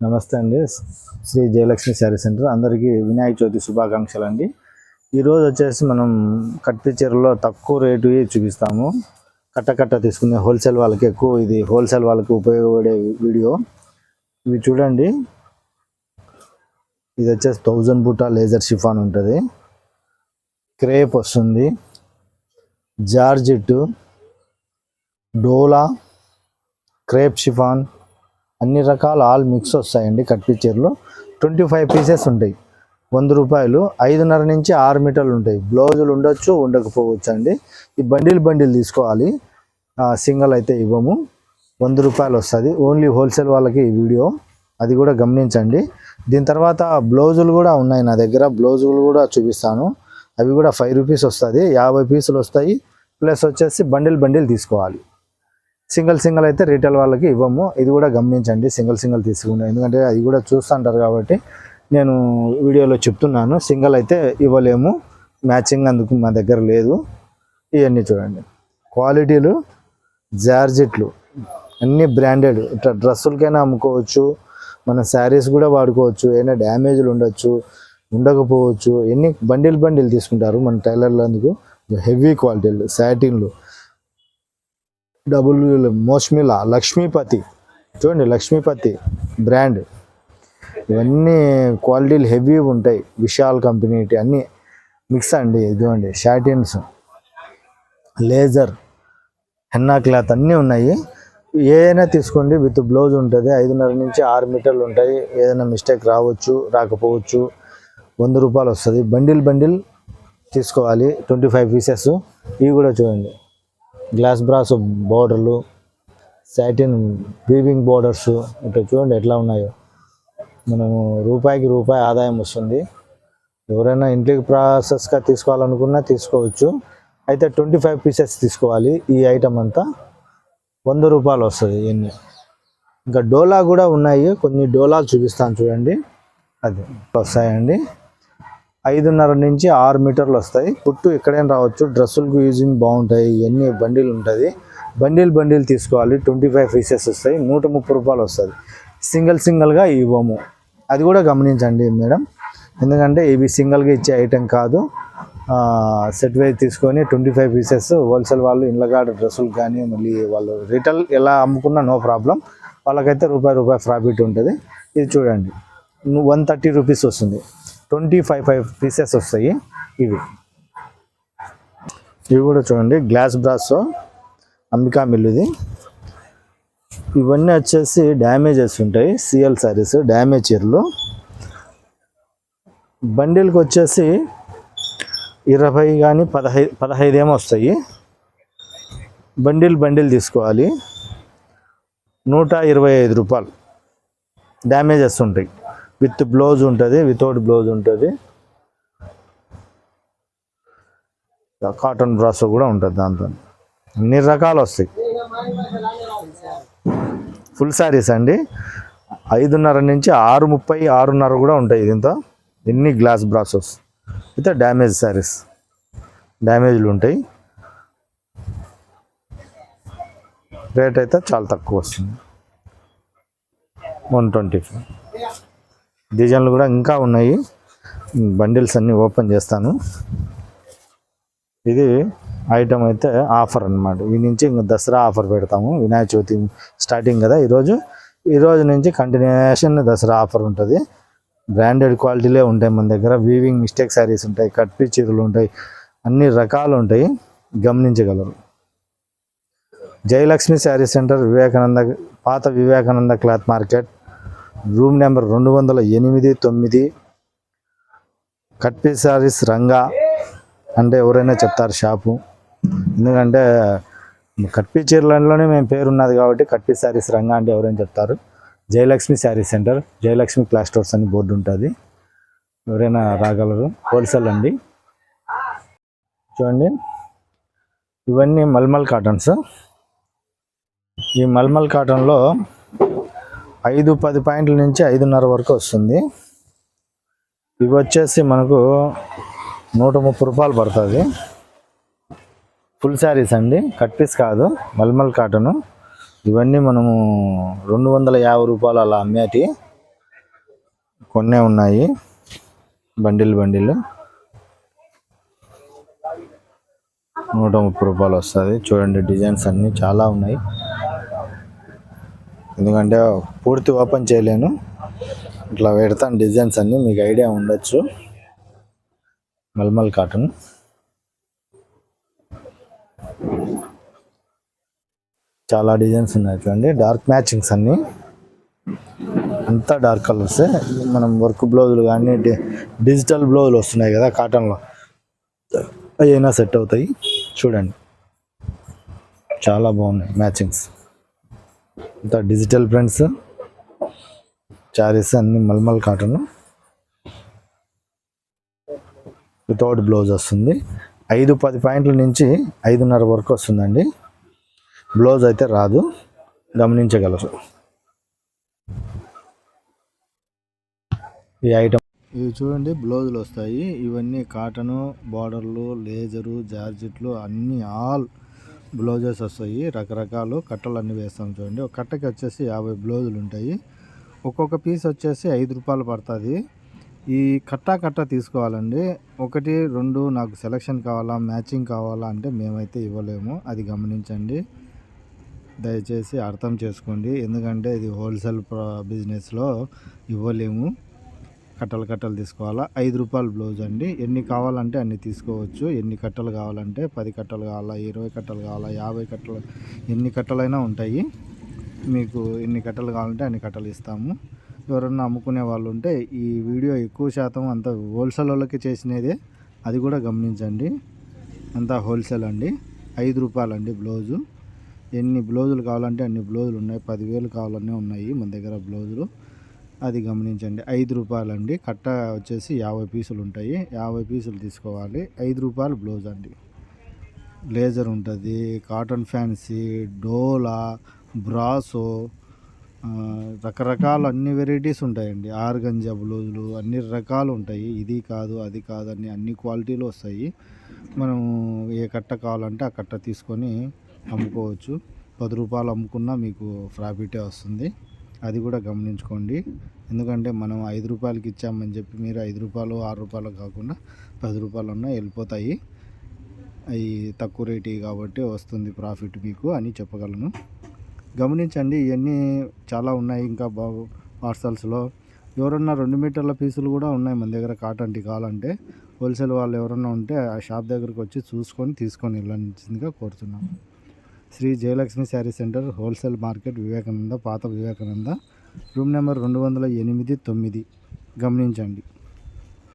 నమస్తే అండి. శ్రీ జయలక్ష్మి శారీ సెంటర్ అందరికీ వినాయక చవితి శుభాకాంక్షలు అండి. ఈరోజు వచ్చేసి మనం కట్పి చీరలో తక్కువ రేటు చూపిస్తాము. కట్ట తీసుకునే హోల్సేల్ వాళ్ళకి ఎక్కువ, ఇది హోల్సేల్ వాళ్ళకి ఉపయోగపడే వీడియో. ఇవి చూడండి, ఇది వచ్చేసి 1000 బూటా లేజర్ షిఫాన్ ఉంటుంది, క్రేప్ వస్తుంది, జార్జెట్, డోలా, క్రేప్ షిఫాన్, అన్ని రకాల ఆల్ మిక్స్ వస్తాయండి. కట్పి చీరలు 25 పీసెస్ ఉంటాయి, 100 రూపాయలు. 5.5 నుంచి 6 మీటర్లు ఉంటాయి. బ్లౌజులు ఉండొచ్చు, ఉండకపోవచ్చు అండి. ఈ బండిల్ తీసుకోవాలి, సింగల్ అయితే ఇవ్వము. 100 రూపాయలు వస్తుంది. ఓన్లీ హోల్సేల్ వాళ్ళకి ఈ వీడియో, అది కూడా గమనించండి. దీని తర్వాత బ్లౌజులు కూడా ఉన్నాయి నా దగ్గర, బ్లౌజులు కూడా చూపిస్తాను. అవి కూడా 5 రూపీస్ వస్తుంది, 50 పీసులు వస్తాయి. ప్లస్ వచ్చేసి బండిల్ తీసుకోవాలి. సింగిల్ అయితే రీటైల్ వాళ్ళకి ఇవ్వము, ఇది కూడా గమనించండి. సింగిల్ తీసుకున్నాను, ఎందుకంటే అది కూడా చూస్తుంటారు కాబట్టి నేను వీడియోలో చెప్తున్నాను. సింగిల్ అయితే ఇవ్వలేము, మ్యాచింగ్ అందుకు మా దగ్గర లేదు. ఇవన్నీ చూడండి, క్వాలిటీలు, జార్జెట్లు అన్నీ బ్రాండెడ్. ఇట్లా డ్రెస్సులకైనా అమ్ముకోవచ్చు, మన శారీస్ కూడా వాడుకోవచ్చు. ఏమైనా డ్యామేజ్లు ఉండొచ్చు, ఉండకపోవచ్చు. ఎన్ని బండిల్ తీసుకుంటారు మన టైలర్లు. అందుకు హెవీ క్వాలిటీలు, సాటిన్లు, డబుల్ మోస్మిలా, లక్ష్మీపతి చూడండి, లక్ష్మీపతి బ్రాండ్. ఇవన్నీ క్వాలిటీలు హెవీ ఉంటాయి. విశాల్ కంపెనీ అన్నీ మిక్స్ అండి. ఇదిగోండి షాటిన్స్, లేజర్, హెన్నా క్లాత్ అన్నీ ఉన్నాయి. ఏదైనా తీసుకోండి, విత్ బ్లౌజ్ ఉంటుంది. 5.5 నుంచి 6 మీటర్లు ఉంటాయి. ఏదైనా మిస్టేక్ రాకపోవచ్చు. 100 రూపాయలు వస్తుంది. బండిల్ తీసుకోవాలి, 25 పీసెస్. ఇవి కూడా చూడండి, గ్లాస్ బ్రాస్ బోర్డర్లు, సాటిన్ వీవింగ్ బోర్డర్స్. ఇట్లా చూడండి ఎట్లా ఉన్నాయో. మనము రూపాయికి ఆదాయం వస్తుంది. ఎవరైనా ఇంటికి ప్రాసెస్గా తీసుకోవాలనుకున్నా తీసుకోవచ్చు. అయితే 25 పీసెస్ తీసుకోవాలి. ఈ ఐటమ్ అంతా 100 రూపాయలు వస్తుంది. ఇవన్నీ ఇంకా డోలా కూడా ఉన్నాయి, కొన్ని డోలాలు చూపిస్తాను చూడండి. అది వస్తాయండి. 5.5 నుంచి 6 మీటర్లు వస్తాయి. పుట్టు ఎక్కడైనా రావచ్చు. డ్రెస్సులకు యూజింగ్ బాగుంటాయి. ఇవన్నీ బండిల్ ఉంటుంది. బండిల్ తీసుకోవాలి. 25 పీసెస్ వస్తాయి, 130 రూపాయలు వస్తుంది. సింగిల్గా ఇవ్వము, అది కూడా గమనించండి మేడం. ఎందుకంటే ఇవి సింగిల్గా ఇచ్చే ఐటెం కాదు. సెట్ వైజ్ తీసుకొని 25 పీసెస్ హోల్సేల్ వాళ్ళు ఇళ్ళగాడ డ్రెస్సులు కానీ, మళ్ళీ వాళ్ళు రిటైల్ ఎలా అమ్ముకున్నా నో ప్రాబ్లం. వాళ్ళకైతే రూపాయి ప్రాఫిట్ ఉంటుంది. ఇది చూడండి, 130 రూపీస్ వస్తుంది. 25 పీసెస్ వస్తాయి. ఇవి కూడా చూడండి, గ్లాస్ బ్రాస్, అంబికా మిల్లుది. ఇవన్నీ వచ్చేసి డ్యామేజెస్ ఉంటాయి. సిఎల్ శారీస్, డ్యామేజ్ చీరలు. బండిల్కి వచ్చేసి 20 కానీ 15 ఏమో వస్తాయి. బండిల్ తీసుకోవాలి, 125 రూపాయలు. డ్యామేజెస్ ఉంటాయి. విత్ బ్లౌజ్ ఉంటుంది, వితౌట్ బ్లౌజ్ ఉంటుంది. కాటన్ బ్రాసో కూడా ఉంటుంది. దాంతో అన్ని రకాలు వస్తాయి. ఫుల్ శారీస్ అండి. 5.5 నుంచి 6.30, 6.5 కూడా ఉంటాయి. దీంతో ఎన్ని గ్లాస్ బ్రాసోస్ అయితే డ్యామేజ్ శారీస్, డ్యామేజ్లు ఉంటాయి. రేట్ అయితే చాలా తక్కువ వస్తుంది, 125. డిజైన్లు కూడా ఇంకా ఉన్నాయి. బండిల్స్ అన్నీ ఓపెన్ చేస్తాను. ఇది ఐటమ్ అయితే ఆఫర్ అన్నమాట. ఈ నుంచి ఇంకా దసరా ఆఫర్ పెడతాము. వినాయక చవితి స్టార్టింగ్ కదా ఈ రోజు నుంచి కంటిన్యూషన్ దసరా ఆఫర్ ఉంటుంది. బ్రాండెడ్ క్వాలిటీలే ఉంటాయి మన దగ్గర. వీవింగ్ మిస్టేక్ శారీస్ ఉంటాయి, కట్పి చీరలు ఉంటాయి, అన్ని రకాలు ఉంటాయి, గమనించగలరు. జయలక్ష్మి శారీ సెంటర్, పాత Vivekananda cloth market, room number 208-9. కట్పి శారీస్ రంగా అంటే ఎవరైనా చెప్తారు షాపు. ఎందుకంటే కట్పి చీరలలోనే మేము పేరున్నది కాబట్టి కట్పి శారీస్ రంగా అంటే ఎవరైనా చెప్తారు. Jayalakshmi sari centre, Jayalakshmi class stores అని బోర్డు ఉంటుంది, ఎవరైనా రాగలరు. హోల్సేల్ అండి. చూడండి, ఇవన్నీ మల్మల్ కాటన్స్. ఈ మల్మల్ కాటన్లో 5-10 పాయింట్ల నుంచి 5.5 వరకు వస్తుంది. ఇవి వచ్చేసి మనకు 130 రూపాయలు పడుతుంది. ఫుల్ శారీస్ అండి, కట్ పీస్ కాదు, మల్మల్ కాటను. ఇవన్నీ మనము 250 రూపాయలు అలా అమ్మేటి. కొన్నే ఉన్నాయి, బండిల్ 130 రూపాయలు వస్తుంది. చూడండి డిజైన్స్ అన్నీ చాలా ఉన్నాయి. ఎందుకంటే పూర్తి ఓపెన్ చేయలేను, ఇట్లా పెడతాను డిజైన్స్ అన్నీ, మీకు ఐడియా ఉండొచ్చు. మల్మల్ కాటన్, చాలా డిజైన్స్ ఉన్నాయి చూడండి. డార్క్ మ్యాచింగ్స్ అన్నీ, అంతా డార్క్ కలర్సే. మనం వర్క్ బ్లౌజులు కానీ డిజిటల్ బ్లౌజులు వస్తున్నాయి కదా కాటన్లో, అయినా సెట్ అవుతాయి. చూడండి చాలా బాగున్నాయి మ్యాచింగ్స్, అంతా డిజిటల్ ప్రింట్స్, చారీస్ అన్ని మల్మల్ కాటన్. వితౌట్ బ్లౌజ్ వస్తుంది. 5-10 పాయింట్ల నుంచి 5:30 వరకు వస్తుందండి. బ్లౌజ్ అయితే రాదు, గమనించగలరు. ఈ ఐటమ్ ఇవి చూడండి బ్లౌజులు వస్తాయి. ఇవన్నీ కాటను, బార్డర్లు, లేజరు, జార్జెట్లు అన్నీ ఆల్ బ్లౌజెస్ వస్తాయి. రకరకాలు కట్టలు అన్నీ వేస్తాం చూడండి. ఒక కట్టకి వచ్చేసి 50 బ్లౌజులు ఉంటాయి. ఒక్కొక్క పీస్ వచ్చేసి 5 రూపాయలు పడుతుంది. ఈ కట్ట తీసుకోవాలండి. 1, 2 నాకు సెలెక్షన్ కావాలా, మ్యాచింగ్ కావాలా అంటే మేమైతే ఇవ్వలేము, అది గమనించండి. దయచేసి అర్థం చేసుకోండి. ఎందుకంటే ఇది హోల్సేల్ బిజినెస్లో ఇవ్వలేము. కట్టలు తీసుకోవాలా. 5 రూపాయలు బ్లౌజ్ అండి. ఎన్ని కావాలంటే అన్ని తీసుకోవచ్చు. ఎన్ని కట్టలు కావాలంటే 10 కట్టలు కావాలా, 20 కట్టలు కావాలా, 50 కట్టలు, ఎన్ని కట్టలైనా ఉంటాయి. మీకు ఎన్ని కట్టలు కావాలంటే అన్ని కట్టలు ఇస్తాము. ఎవరన్నా అమ్ముకునే వాళ్ళు ఉంటే ఈ వీడియో ఎక్కువ శాతం అంతా హోల్సేల్ వాళ్ళకి చేసినదే, అది కూడా గమనించండి. అంతా హోల్సేల్ అండి. 5 రూపాయలండి బ్లౌజు. ఎన్ని బ్లౌజులు కావాలంటే అన్ని బ్లౌజులు ఉన్నాయి. 10,000 కావాలనే ఉన్నాయి మన దగ్గర బ్లౌజులు, అది గమనించండి. 5 రూపాయలండి. కట్ట వచ్చేసి 50 పీసులు ఉంటాయి. 50 పీసులు తీసుకోవాలి. 5 రూపాయలు బ్లౌజ్ అండి. లేజర్ ఉంటుంది, కాటన్ ఫ్యాన్సీ, డోలా, బ్రాసో, రకరకాల అన్ని వెరైటీస్ ఉంటాయండి. ఆర్గంజా బ్లౌజులు అన్ని రకాలు ఉంటాయి. ఇది కాదు అది కాదు అని అన్ని క్వాలిటీలు వస్తాయి. మనం ఏ కట్ట కావాలంటే ఆ కట్ట తీసుకొని అమ్ముకోవచ్చు. 10 రూపాయలు అమ్ముకున్నా మీకు ప్రాఫిటే వస్తుంది, అది కూడా గమనించుకోండి. ఎందుకంటే మనం 5 రూపాయలకి ఇచ్చామని చెప్పి మీరు 5 రూపాయలు 6 రూపాయలు కాకుండా 10 రూపాయలు అన్నా వెళ్ళిపోతాయి. అవి తక్కువ రేటు కాబట్టి వస్తుంది ప్రాఫిట్ మీకు అని చెప్పగలను. గమనించండి. ఇవన్నీ చాలా ఉన్నాయి. ఇంకా పార్సల్స్లో ఎవరన్నా 2 మీటర్ల పీసులు కూడా ఉన్నాయి మన దగ్గర. కాటన్ కావాలంటే హోల్సేల్ వాళ్ళు ఎవరన్నా ఉంటే ఆ షాప్ దగ్గరకు వచ్చి చూసుకొని తీసుకొని వెళ్ళాల్సిందిగా కోరుతున్నాను. Sri Jayalakshmi sari centre, wholesale market, Vivekananda, పాత వివేకానంద, రూమ్ నెంబర్ 208-9. గమనించండి.